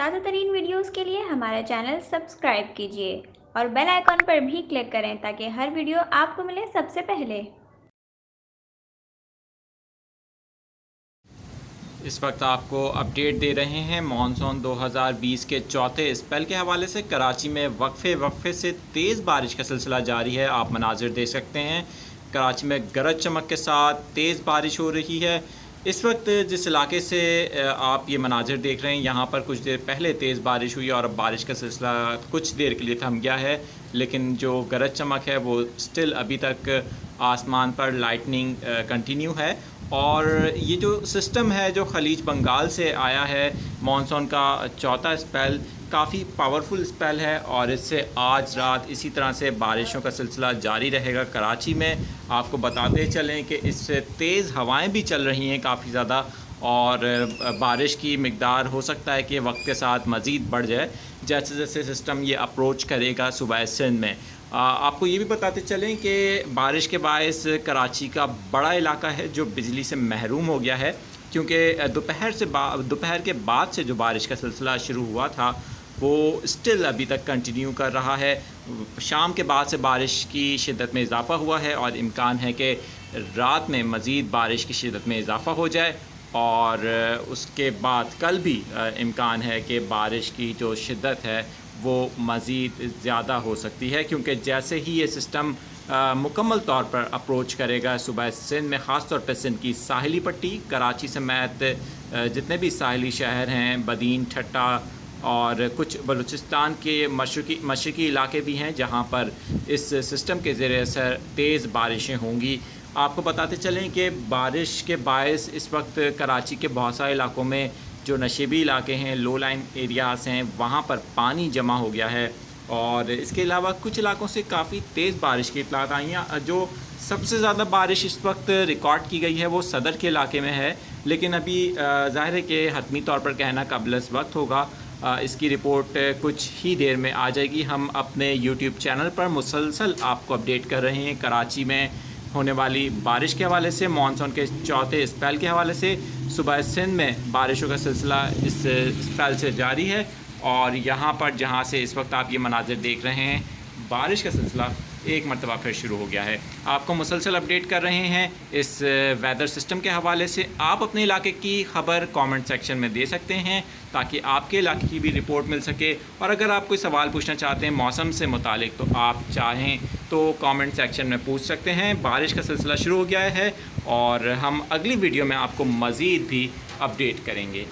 تازہ ترین ویڈیوز کے لیے ہمارا چینل سبسکرائب کیجیے اور بیل آئیکن پر بھی کلک کریں تاکہ ہر ویڈیو آپ کو ملے سب سے پہلے۔ اس وقت آپ کو اپڈیٹ دے رہے ہیں مانسون 2020 کے چوتھے اسپیل کے حوالے سے۔ کراچی میں وقفے سے تیز بارش کا سلسلہ جاری ہے، آپ مناظر دیکھ سکتے ہیں۔ کراچی میں گرج چمک کے ساتھ تیز بارش ہو رہی ہے۔ اس وقت جس علاقے سے آپ یہ مناظر دیکھ رہے ہیں، یہاں پر کچھ دیر پہلے تیز بارش ہوئی اور اب بارش کا سلسلہ کچھ دیر کے لیے تھم گیا ہے، لیکن جو گرج چمک ہے وہ سٹل ابھی تک آسمان پر لائٹننگ کنٹینیو ہے۔ اور یہ جو سسٹم ہے جو خلیج بنگال سے آیا ہے، مانسون کا چوتھا اسپیل کافی پاورفل اسپیل ہے، اور اس سے آج رات اسی طرح سے بارشوں کا سلسلہ جاری رہے گا کراچی میں۔ آپ کو بتاتے چلیں کہ اس سے تیز ہوائیں بھی چل رہی ہیں کافی زیادہ، اور بارش کی مقدار ہو سکتا ہے کہ وقت کے ساتھ مزید بڑھ جائے جیسے جیسے سسٹم یہ اپروچ کرے گا صوبہ سندھ میں۔ آپ کو یہ بھی بتاتے چلیں کہ بارش کے باعث کراچی کا بڑا علاقہ ہے جو بجلی سے محروم ہو گیا ہے، کیونکہ دوپہر کے بعد سے جو بارش کا سلسلہ شروع ہوا تھا وہ سٹل ابھی تک کنٹینیو کر رہا ہے۔ شام کے بعد سے بارش کی شدت میں اضافہ ہوا ہے، اور امکان ہے کہ رات میں مزید بارش کی شدت میں اضافہ ہو جائے، اور اس کے بعد کل بھی امکان ہے کہ بارش کی جو شدت ہے وہ مزید زیادہ ہو سکتی ہے، کیونکہ جیسے ہی یہ سسٹم مکمل طور پر اپروچ کرے گا صوبہ سندھ میں، خاص طور پہ سندھ کی ساحلی پٹی کراچی سمیت جتنے بھی ساحلی شہر ہیں، بدین، ٹھٹہ اور کچھ بلوچستان کے مشرقی علاقے بھی ہیں جہاں پر اس سسٹم کے زیر اثر تیز بارشیں ہوں گی۔ آپ کو بتاتے چلیں کہ بارش کے باعث اس وقت کراچی کے بہت سارے علاقوں میں جو نشیبی علاقے ہیں، لو لائن ایریاز ہیں، وہاں پر پانی جمع ہو گیا ہے، اور اس کے علاوہ کچھ علاقوں سے کافی تیز بارش کی اطلاعات آئی ہیں۔ جو سب سے زیادہ بارش اس وقت ریکارڈ کی گئی ہے وہ صدر کے علاقے میں ہے، لیکن ابھی ظاہر ہے کہ حتمی طور پر کہنا قبل از وقت ہوگا۔ اس کی رپورٹ کچھ ہی دیر میں آ جائے گی۔ ہم اپنے یوٹیوب چینل پر مسلسل آپ کو اپڈیٹ کر رہے ہیں کراچی میں ہونے والی بارش کے حوالے سے، مانسون کے چوتھے اسپیل کے حوالے سے۔ صوبہ سندھ میں بارشوں کا سلسلہ اس اسپیل سے جاری ہے، اور یہاں پر جہاں سے اس وقت آپ یہ مناظر دیکھ رہے ہیں، بارش کا سلسلہ ایک مرتبہ پھر شروع ہو گیا ہے۔ آپ کو مسلسل اپڈیٹ کر رہے ہیں اس ویدر سسٹم کے حوالے سے۔ آپ اپنے علاقے کی خبر کامنٹ سیکشن میں دے سکتے ہیں تاکہ آپ کے علاقے کی بھی رپورٹ مل سکے، اور اگر آپ کوئی سوال پوچھنا چاہتے ہیں موسم سے متعلق تو آپ چاہیں تو کامنٹ سیکشن میں پوچھ سکتے ہیں۔ بارش کا سلسلہ شروع ہو گیا ہے، اور ہم اگلی ویڈیو میں آپ کو مزید بھی اپڈیٹ کریں گے۔